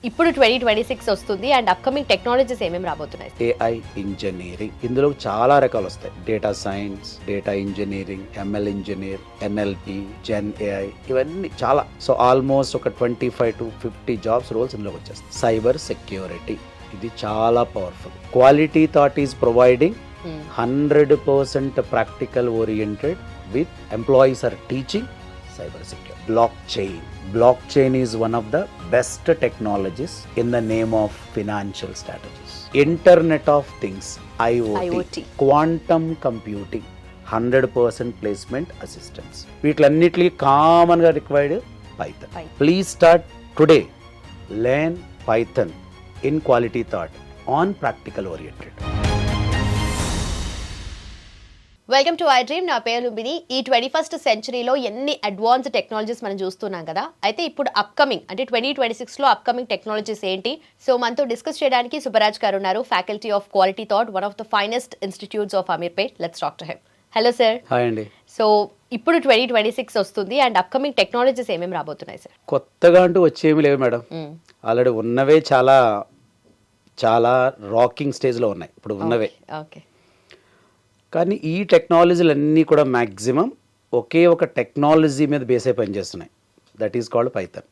ఇప్పుడు 2026 వస్తుంది and upcoming technologies ఏమేమి రాబోతున్నాయి? AI ఇంజనీరింగ్, ఇందులో చాలా రకాలు వస్తాయి. Data science, data engineering, ML engineer, NLP, gen AI, ఇవన్నీ చాలా. సో ఆల్మోస్ట్ ఒక 25 to 50 జాబ్స్ రోల్స్ ఇందులో వచ్చేస్తాయి. సైబర్ సెక్యూరిటీ, ఇది చాలా powerful. Quality Thought is providing 100% practical oriented with employees are teaching cyber security. Blockchain is one of the best technologies in the name of financial strategies. Internet of Things, IoT. Quantum computing, 100% placement assistance. వీటిలన్నిటికీ కామన్గా required Python. Please start today. Learn Python in quality thought on practical oriented. Welcome to I dream. నా పేరు లుంబిని. ఈ 21st సెంచరీలో ఎన్ని advance technologies మనం చూస్తున్నాం కదా. అయితే ఇప్పుడు అప్కమింగ్ అంటే 2026లో అప్కమింగ్ టెక్నాలజీస్ ఏంటి? సో మనతో డిస్కస్ చేయడానికి సుబ్బరాజ్ గారు ఉన్నారు, faculty of quality thought, one of the finest institutes of Ameerpet. Let's talk to him. Hello sir. Hi అండి. సో ఇప్పుడు 2026 వస్తుంది అండ్ అప్కమింగ్ టెక్నాలజీస్ ఏమేమి రాబోతున్నాయి సార్? కొత్తగా అంటూ వచ్చేమి లేవు మేడం. ఆల్రెడీ ఉన్నవే చాలా చాలా రాకింగ్ స్టేజ్లో ఉన్నాయి ఇప్పుడు ఉన్నవే. ఓకే. కానీ ఈ టెక్నాలజీలు అన్నీ కూడా మ్యాక్సిమం ఒకే ఒక టెక్నాలజీ మీద బేస్ అయి పనిచేస్తున్నాయి. That is called Python.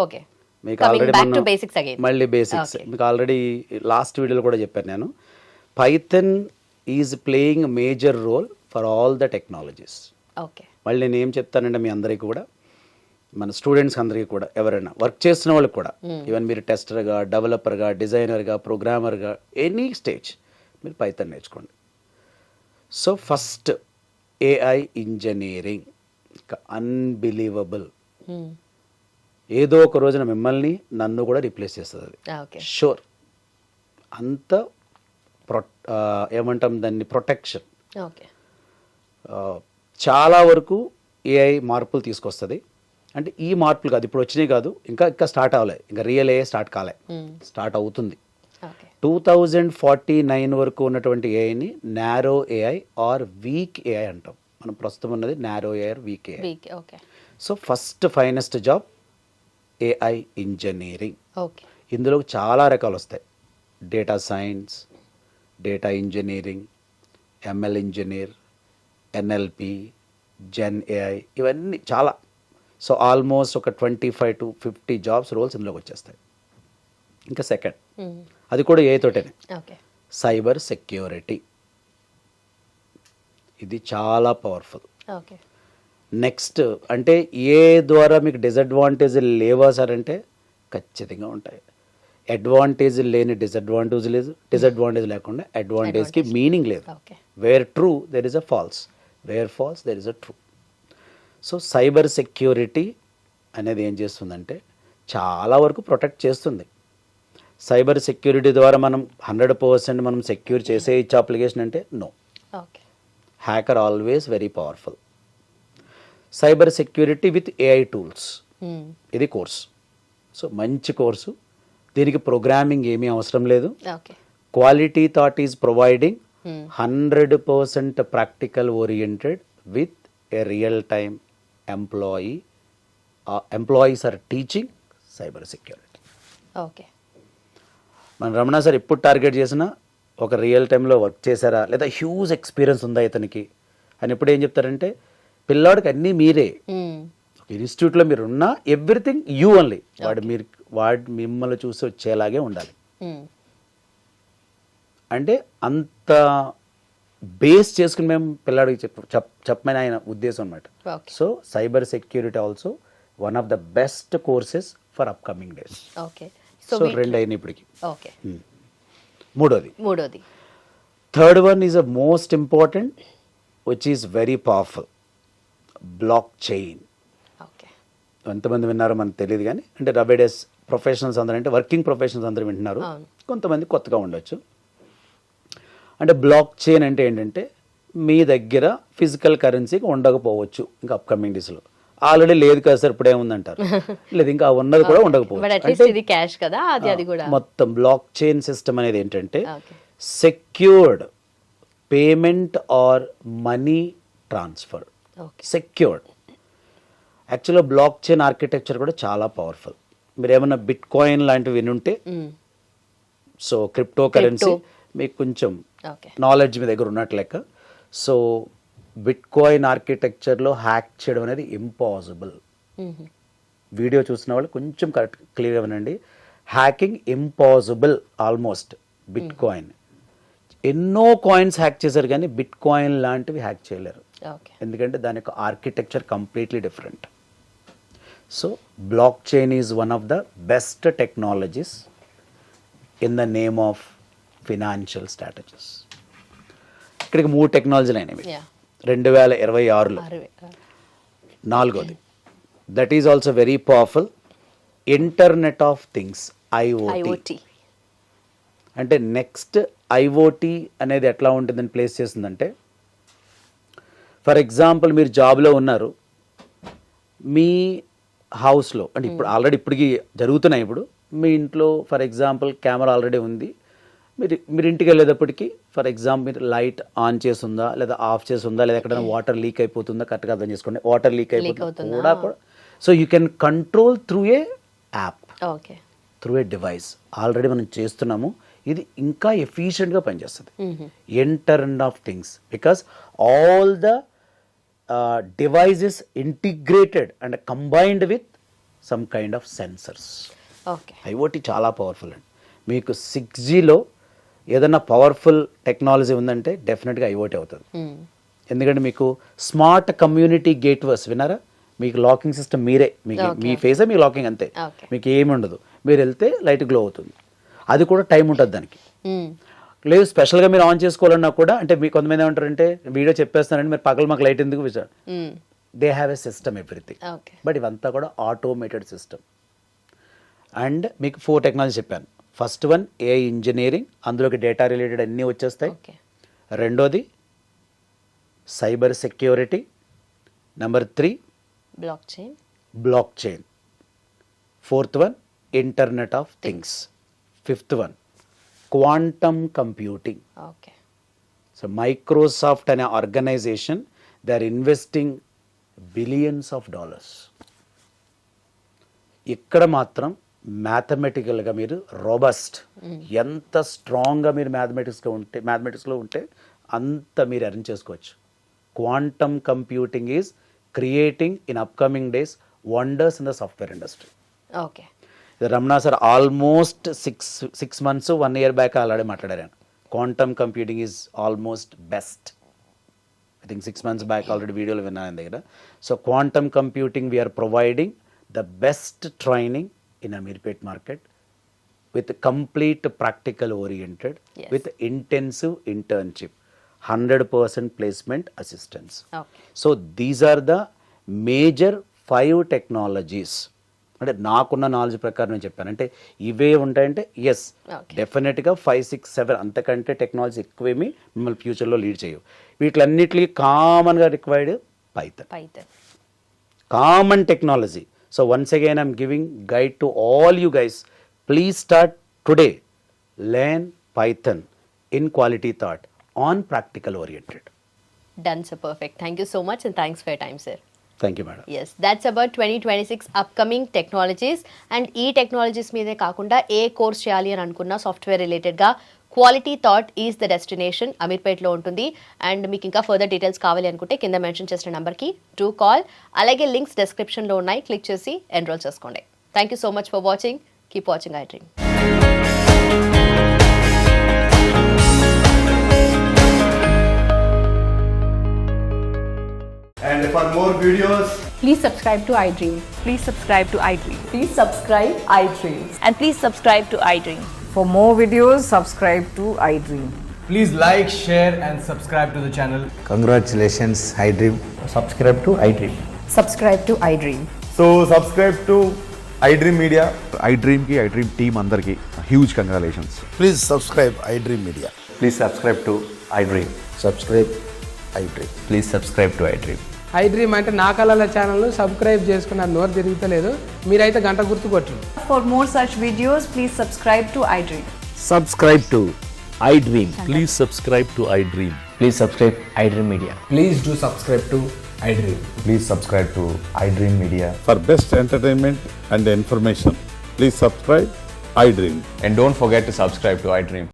Okay. మీకు ఆల్రెడీ మళ్ళీ బేసిక్స్ మీకు ఆల్రెడీ లాస్ట్ వీడియోలో కూడా చెప్పాను నేను. Python is playing major role for all the technologies. Okay. మళ్ళీ నేను ఏం చెప్తానంటే మీ అందరికీ కూడా, మన స్టూడెంట్స్ అందరికీ కూడా, ఎవరైనా వర్క్ చేస్తున్న వాళ్ళకి కూడా, ఈవెన్ మీరు టెస్టర్గా, డెవలపర్గా, డిజైనర్గా, ప్రోగ్రామర్గా, ఎనీ స్టేజ్ మీరు పైథాన్ నేర్చుకోండి. So first AI engineering, unbelievable. ఏదో ఒక రోజున మిమ్మల్ని నన్ను కూడా రీప్లేస్ చేస్తుంది అది షూర్. అంత ఏమంటాం దాన్ని, ప్రొటెక్షన్. చాలా వరకు AI మార్పులు తీసుకొస్తుంది. అంటే ఈ మార్పులు కాదు, ఇప్పుడు వచ్చినాయి కాదు, ఇంకా స్టార్ట్ అవ్వలే, ఇంకా రియల్ AI స్టార్ట్ కాలే, స్టార్ట్ అవుతుంది. 2049 వరకు ఉన్నటువంటి ఏఐని narrow AI or weak AI అంటాం. మనం ప్రస్తుతం ఉన్నది narrow AI or weak AI. So first finest job AI engineering. ఇందులో చాలా రకాలు వస్తాయి. Data science, data engineering, ML engineer, NLP, gen AI, ఇవన్నీ చాలా. సో ఆల్మోస్ట్ ఒక 25 to 50 జాబ్స్ రోల్స్ ఇందులోకి వచ్చేస్తాయి. ఇంకా సెకండ్, అది కూడా ఏ తోటనే, సైబర్ సెక్యూరిటీ. ఇది చాలా పవర్ఫుల్. నెక్స్ట్ అంటే ఏ ద్వారా మీకు డిసడ్వాంటేజ్ లేవా సార్ అంటే ఖచ్చితంగా ఉంటాయి. అడ్వాంటేజ్ లేని డిసడ్వాంటేజ్ లేదు, డిసడ్వాంటేజ్ లేకుండా అడ్వాంటేజ్కి మీనింగ్ లేదు. Where true there is a false, where false there is a true. So cyber security అనేది ఏం చేస్తుందంటే చాలా వరకు ప్రొటెక్ట్ చేస్తుంది. సైబర్ సెక్యూరిటీ ద్వారా మనం 100% మనం సెక్యూర్ చేసే ఇచ్చే అప్లికేషన్ అంటే no. Hacker always very powerful. Cyber security with AI tools, ఇది కోర్స్. సో మంచి కోర్సు, దీనికి ప్రోగ్రామింగ్ ఏమీ అవసరం లేదు. Quality thought is providing 100% practical oriented with a real time employee. Employees are teaching cyber security. మన Ramana sir ఎప్పుడు target చేసినా ఒక రియల్ టైంలో వర్క్ చేశారా, లేదా హ్యూజ్ ఎక్స్పీరియన్స్ ఉందా ఇతనికి అని ఎప్పుడు ఏం చెప్తారంటే, పిల్లాడికి అన్నీ మీరే, ఒక ఇన్స్టిట్యూట్లో మీరు ఉన్నా ఎవ్రీథింగ్ యూ ఓన్లీ, వాడు మిమ్మల్ని చూసి వచ్చేలాగే ఉండాలి. అంటే అంత బేస్ చేసుకుని మేము పిల్లాడికి చెప్పమని ఆయన ఉద్దేశం అన్నమాట. So cyber security also one of the best courses for upcoming days. So రెండు అయినాయి ఇప్పటికి. మూడోది third one is a most important which is very powerful, block chain. ఎంతమంది విన్నారో మనకు తెలియదు కానీ, అంటే నవేడేస్ ప్రొఫెషనల్స్ అందరూ, అంటే వర్కింగ్ ప్రొఫెషనల్స్ అందరూ వింటున్నారు, కొంతమంది కొత్తగా ఉండొచ్చు. అంటే బ్లాక్ చైన్ అంటే ఏంటంటే మీ దగ్గర ఫిజికల్ కరెన్సీకి ఉండకపోవచ్చు ఇంకా అప్కమింగ్ డేస్లో. ఆల్రెడీ లేదు కదా సార్, ఇప్పుడు ఏముందంటారు, లేదు ఇంకా ఉన్నది కూడా ఉండకపోవచ్చు. మొత్తం బ్లాక్ చైన్ సిస్టమ్ అనేది ఏంటంటే secured payment are money transfer. Secured. యాక్చువల్గా బ్లాక్ చైన్ ఆర్కిటెక్చర్ కూడా చాలా పవర్ఫుల్. మీరు ఏమన్నా బిట్ కాయిన్ లాంటివి వినుంటే, సో క్రిప్టో కరెన్సీ మీకు కొంచెం ఓకే నాలెడ్జ్ మీ దగ్గర ఉన్నట్టు లెక్క. సో బిట్ కాయిన్ ఆర్కిటెక్చర్లో హ్యాక్ చేయడం అనేది ఇంపాసిబుల్. వీడియో చూసిన వాళ్ళు కొంచెం కరెక్ట్ క్లియర్గా వినండి. Hacking impossible almost. Bit coin ఎన్నో కాయిన్స్ హ్యాక్ చేశారు కానీ బిట్ కాయిన్ లాంటివి హ్యాక్ చేయలేరు. ఓకే ఎందుకంటే దాని యొక్క architecture completely different. So block chain is one of the best technologies in the name of financial strategies. ఇక్కడికి 3 టెక్నాలజీలు అయినవి యా 2026లో. నాలుగోది that is also very powerful, internet of things, IoT. అంటే నెక్స్ట్ ఐఓటీ అనేది ఎట్లా ఉంటుందని ప్లేస్ చేస్తుందంటే, for example మీరు జాబ్లో ఉన్నారు, మీ హౌస్లో అంటే ఇప్పుడు ఆల్రెడీ ఇప్పటికి జరుగుతున్నాయి. ఇప్పుడు మీ ఇంట్లో ఫర్ ఎగ్జాంపుల్ కెమెరా ఆల్రెడీ ఉంది. మీరు ఇంటికి వెళ్ళేటప్పటికి ఫర్ ఎగ్జాంపుల్ మీరు లైట్ ఆన్ చేస్తుందా లేదా ఆఫ్ చేస్తుందా లేదా ఎక్కడైనా వాటర్ లీక్ అయిపోతుందా, కరెక్ట్గా అర్థం చేసుకోండి. వాటర్ లీక్ అయిపోతుందా కూడా. So you can control through a app, okay, through a device. Already మనం చేస్తున్నాము. ఇది ఇంకా ఎఫిషియెంట్గా పనిచేస్తుంది. Internet of things, because all the devices integrated and combined with some kind of sensors. Okay, IoT చాలా powerful అండి. మీకు 6Gలో ఏదైనా పవర్ఫుల్ టెక్నాలజీ ఉందంటే డెఫినెట్గా ఐఓటీ అవుతుంది. ఎందుకంటే మీకు స్మార్ట్ కమ్యూనిటీ గేట్వర్స్ విన్నారా? మీకు లాకింగ్ సిస్టమ్ మీరే, మీకు మీ ఫేసే మీ లాకింగ్ అంతే, మీకు ఏమి ఉండదు. మీరు వెళ్తే లైట్ గ్లో అవుతుంది. అది కూడా టైం ఉంటుంది దానికి. లేదు స్పెషల్గా మీరు ఆన్ చేసుకోవాలన్నా కూడా, అంటే మీకు కొంతమంది ఏమంటారంటే వీడియో చెప్పేస్తానండి మీరు పగలు మాకు లైట్ ఎందుకు విచారు, they have a system everything. But ఇవంతా కూడా ఆటోమేటెడ్ సిస్టమ్. అండ్ మీకు 4 టెక్నాలజీ చెప్పాను. ఫస్ట్ వన్ ఏఐ ఇంజనీరింగ్, అందులోకి డేటా రిలేటెడ్ అన్నీ వచ్చేస్తాయి. రెండోది cyber security. Number 3 blockchain. Fourth one internet of things. Fifth one quantum computing. So Microsoft అనే organisation, they are investing billions of dollars. ఇక్కడ మాత్రం మ్యాథమెటికల్గా మీరు రోబస్ట్, ఎంత స్ట్రాంగ్గా మీరు మ్యాథమెటిక్స్లో ఉంటే అంత మీరు ఎర్న్ చేసుకోవచ్చు. Quantum computing is creating in upcoming days wonders in the software industry. Okay, Ramana sir almost 6 months 1 year back already మాట్లాడారు. Quantum computing is almost best. I think 6 months back already వీడియోలు విన్నాను ఆయన దగ్గర. So quantum computing we are providing the best training in Amirpet market with complete practical oriented, with intensive internship, 100% placement assistance. So these are the major 5 technologies. అంటే నాకున్న knowledge ప్రకారం నేను చెప్పాను. అంటే ఇవే ఉంటాయంటే ఎస్, డెఫినెట్గా 5, 6, 7 అంతకంటే టెక్నాలజీ ఎక్కువేమి మిమ్మల్ని ఫ్యూచర్లో లీడ్ చేయవు. వీటిలన్నిటికీ కామన్గా required Python, common technology. So once again I'm giving guide to all you guys. Please start today. Learn Python in quality thought on practical oriented. Done, sir. Perfect. Thank you so much and thanks for your time, sir. Thank you, madam. Yes, that's about 2026 upcoming technologies. And ఈ technologies మీదే కాకుండా ఏ course చేయాలి అని అనుకున్నా software రిలేటెడ్గా quality thought is the destination అమీర్పేట్లో ఉంటుంది. అండ్ మీకు ఇంకా ఫర్దర్ డీటెయిల్స్ కావాలి అనుకుంటే కింద మెన్షన్ చేసిన నెంబర్కి టు కాల్. అలాగే లింక్స్ డిస్క్రిప్షన్లో ఉన్నాయి, క్లిక్ చేసి ఎన్రోల్ చేసుకోండి. Thank you so much for watching. Keep watching I dream. And for more videos, please subscribe to iDream. Please subscribe to iDream. Please subscribe iDream. And please subscribe to iDream. For more videos, subscribe to iDream. please like, share and subscribe to the channel. Congratulations, iDream. Subscribe to iDream. Subscribe to iDream. So subscribe to iDream Media. iDream ki iDream team andarki huge congratulations. Please subscribe iDream Media. Please subscribe to iDream. Subscribe iDream. Please subscribe to iDream. iDream అంటే నా కళల ఛానల్ను subscribe చేసుకున్న నోరు తిరుగుతలేదు, మీరైతే గంట గుర్తు కొట్టండి. For more such videos, please subscribe to iDream. Subscribe to iDream. Please subscribe to iDream. Please subscribe iDream Media. Please do subscribe to iDream. Please subscribe to iDream Media. For best entertainment and information, Please subscribe iDream. And don't forget to subscribe to iDream.